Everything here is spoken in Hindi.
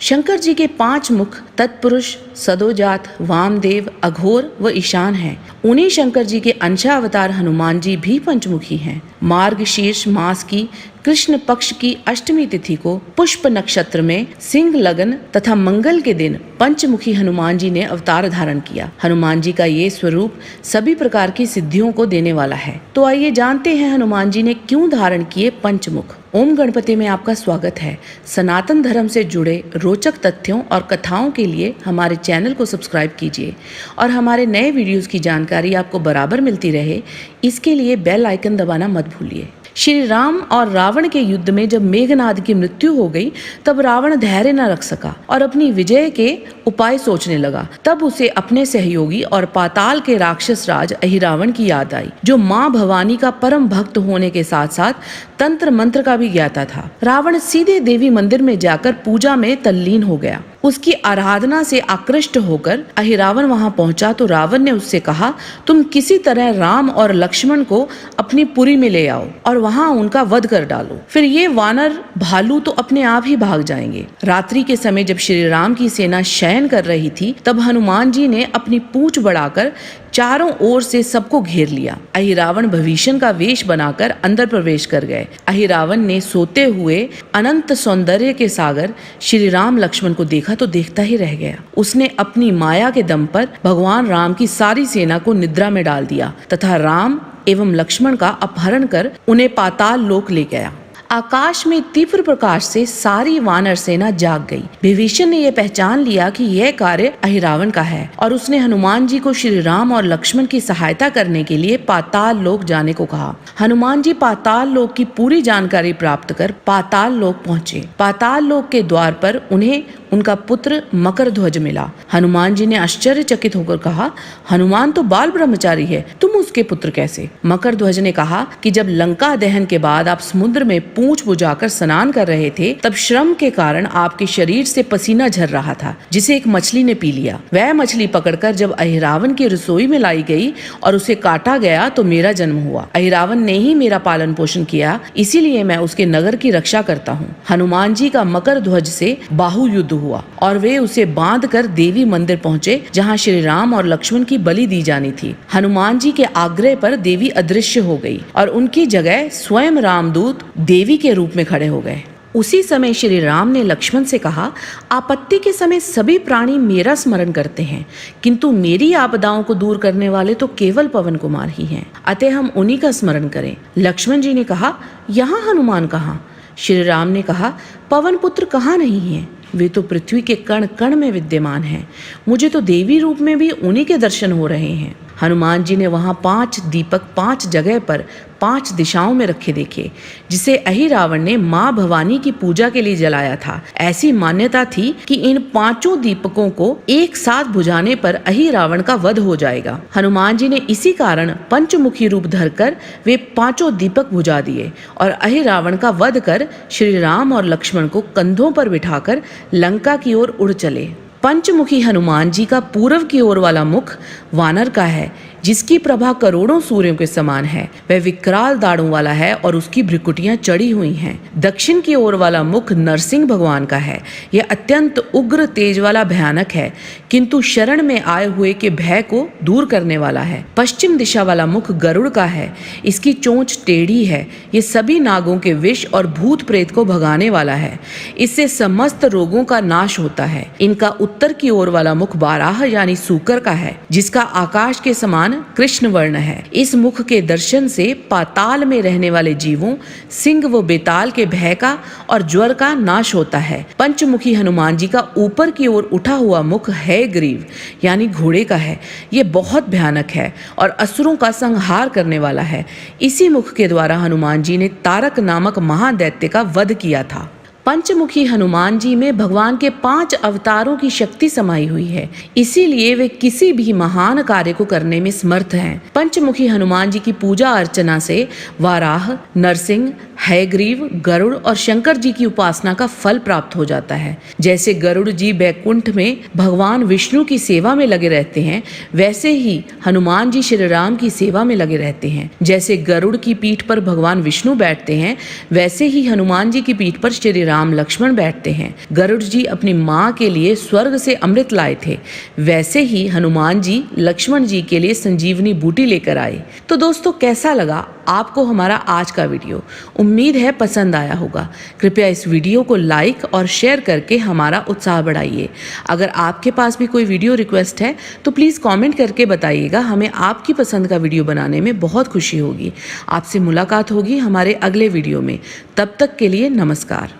शंकर जी के 5 मुख तत्पुरुष, सदोजात, वामदेव, अघोर व ईशान हैं। उन्हीं शंकर जी के अंशावतार हनुमान जी भी पंचमुखी हैं। मार्गशीर्ष मास की कृष्ण पक्ष की अष्टमी तिथि को पुष्प नक्षत्र में सिंह लगन तथा मंगल के दिन पंचमुखी हनुमान जी ने अवतार धारण किया। हनुमान जी का ये स्वरूप सभी प्रकार की सिद्धियों को देने वाला है। तो आइए जानते हैं हनुमान जी ने क्यों धारण किए पंचमुख। ओम गणपति में आपका स्वागत है। सनातन धर्म से जुड़े रोचक तथ्यों और कथाओं के लिए हमारे चैनल को सब्सक्राइब कीजिए और हमारे नए वीडियोस की जानकारी आपको बराबर मिलती रहे, इसके लिए बेल आइकन दबाना मत भूलिए। श्री राम और रावण के युद्ध में जब मेघनाद की मृत्यु हो गई, तब रावण धैर्य न रख सका और अपनी विजय के उपाय सोचने लगा। तब उसे अपने सहयोगी और पाताल के राक्षस राज अहिरावण की याद आई, जो मां भवानी का परम भक्त होने के साथ साथ तंत्र मंत्र का भी ज्ञाता था। रावण सीधे देवी मंदिर में जाकर पूजा में तल्लीन हो गया। उसकी आराधना से आकृष्ट होकर अहिरावण वहां पहुंचा तो रावण ने उससे कहा, तुम किसी तरह राम और लक्ष्मण को अपनी पुरी में ले आओ और वहां उनका वध कर डालो, फिर ये वानर भालू तो अपने आप ही भाग जाएंगे। रात्रि के समय जब श्री राम की सेना शयन कर रही थी, तब हनुमान जी ने अपनी पूंछ बढ़ाकर चारों ओर से सबको घेर लिया। अहिरावण भविष्य का वेश बनाकर अंदर प्रवेश कर गए। अहिरावण ने सोते हुए अनंत सौंदर्य के सागर श्री राम लक्ष्मण को देखा तो देखता ही रह गया। उसने अपनी माया के दम पर भगवान राम की सारी सेना को निद्रा में डाल दिया तथा राम एवं लक्ष्मण का अपहरण कर उन्हें पाताल लोक ले गया। आकाश में तीव्र प्रकाश से सारी वानर सेना जाग गई। विभीषण ने यह पहचान लिया कि यह कार्य अहिरावण का है और उसने हनुमान जी को श्री राम और लक्ष्मण की सहायता करने के लिए पाताल लोक जाने को कहा। हनुमान जी पाताल लोक की पूरी जानकारी प्राप्त कर पाताल लोक पहुँचे। पाताल लोक के द्वार पर उन्हें उनका पुत्र मकर ध्वज मिला। हनुमान जी ने आश्चर्यचकित होकर कहा, हनुमान तो बाल ब्रह्मचारी है, तुम उसके पुत्र कैसे? मकर ध्वज ने कहा कि जब लंका दहन के बाद आप समुद्र में पूंछ बुझाकर स्नान कर रहे थे, तब श्रम के कारण आपके शरीर से पसीना झर रहा था, जिसे एक मछली ने पी लिया। वह मछली पकड़कर जब अहिरावण की रसोई में लाई गई और उसे काटा गया तो मेरा जन्म हुआ। अहिरावण ने ही मेरा पालन पोषण किया, इसीलिए मैं उसके नगर की रक्षा करता हूँ। हनुमान जी का मकर ध्वज से बाहु युद्ध हुआ और वे उसे बांध कर देवी मंदिर पहुंचे, जहां श्री राम और लक्ष्मण की बलि दी जानी थी। हनुमान जी के आग्रह पर देवी अदृश्य हो गई और उनकी जगह स्वयं रामदूत देवी के रूप में खड़े हो गए। उसी समय श्री राम ने लक्ष्मण से कहा, आपत्ति के समय सभी प्राणी मेरा स्मरण करते हैं, किंतु मेरी आपदाओं को दूर करने वाले तो केवल पवन कुमार ही हैं, अतः हम उन्हीं का स्मरण करें। लक्ष्मण जी ने कहा, यहाँ हनुमान कहाँ? श्री राम ने कहा, पवन पुत्र कहाँ नहीं है, वे तो पृथ्वी के कण कण में विद्यमान हैं। मुझे तो देवी रूप में भी उन्हीं के दर्शन हो रहे हैं। हनुमान जी ने वहां 5 दीपक 5 जगह पर 5 दिशाओं में रखे देखे, जिसे अहिरावण ने मां भवानी की पूजा के लिए जलाया था। ऐसी मान्यता थी कि इन 5 दीपकों को एक साथ बुझाने पर अहिरावण का वध हो जाएगा। हनुमान जी ने इसी कारण पंचमुखी रूप धरकर वे 5 दीपक बुझा दिए और अहिरावण का वध कर श्री राम और लक्ष्मण को कंधों पर बिठाकर लंका की ओर उड़ चले। पंचमुखी हनुमान जी का पूर्व की ओर वाला मुख वानर का है, जिसकी प्रभा करोड़ों सूर्यों के समान है। वह विकराल दाढ़ों वाला है और उसकी भ्रिकुटियां चढ़ी हुई हैं। दक्षिण की ओर वाला मुख नरसिंह भगवान का है। यह अत्यंत उग्र तेज वाला भयानक है, किंतु शरण में आए हुए के भय को दूर करने वाला है। पश्चिम दिशा वाला मुख गरुड़ का है। इसकी चोंच टेढ़ी है। ये सभी नागों के विष और भूत प्रेत को भगाने वाला है। इससे समस्त रोगों का नाश होता है। इनका उत्तर की ओर वाला मुख बाराह यानी सूकर का है, जिसका आकाश के समान कृष्ण वर्ण है। इस मुख के दर्शन से पाताल में रहने वाले जीवों, सिंह व बेताल के भय का और ज्वर का नाश होता है। पंचमुखी हनुमान जी का ऊपर की ओर उठा हुआ मुख है ग्रीव यानी घोड़े का है। ये बहुत भयानक है और असुरों का संहार करने वाला है। इसी मुख के द्वारा हनुमान जी ने तारक नामक महादैत्य का वध किया था। पंचमुखी हनुमान जी में भगवान के 5 अवतारों की शक्ति समाई हुई है, इसीलिए वे किसी भी महान कार्य को करने में समर्थ हैं। पंचमुखी हनुमान जी की पूजा अर्चना से वाराह, नरसिंह, हयग्रीव, गरुड़ और शंकर जी की उपासना का फल प्राप्त हो जाता है। जैसे गरुड़ जी बैकुंठ में भगवान विष्णु की सेवा में लगे रहते हैं, वैसे ही हनुमान जी श्री राम की सेवा में लगे रहते हैं। जैसे गरुड़ की पीठ पर भगवान विष्णु बैठते हैं, वैसे ही हनुमान जी की पीठ पर श्री राम लक्ष्मण बैठते हैं, गरुड़ जी अपनी माँ के लिए स्वर्ग से अमृत लाए थे, वैसे ही हनुमान जी लक्ष्मण जी के लिए संजीवनी बूटी लेकर आए। तो दोस्तों, कैसा लगा आपको हमारा आज का वीडियो? उम्मीद है पसंद आया होगा। कृपया इस वीडियो को लाइक और शेयर करके हमारा उत्साह बढ़ाइए। अगर आपके पास भी कोई वीडियो रिक्वेस्ट है तो प्लीज़ कमेंट करके बताइएगा, हमें आपकी पसंद का वीडियो बनाने में बहुत खुशी होगी। आपसे मुलाकात होगी हमारे अगले वीडियो में। तब तक के लिए नमस्कार।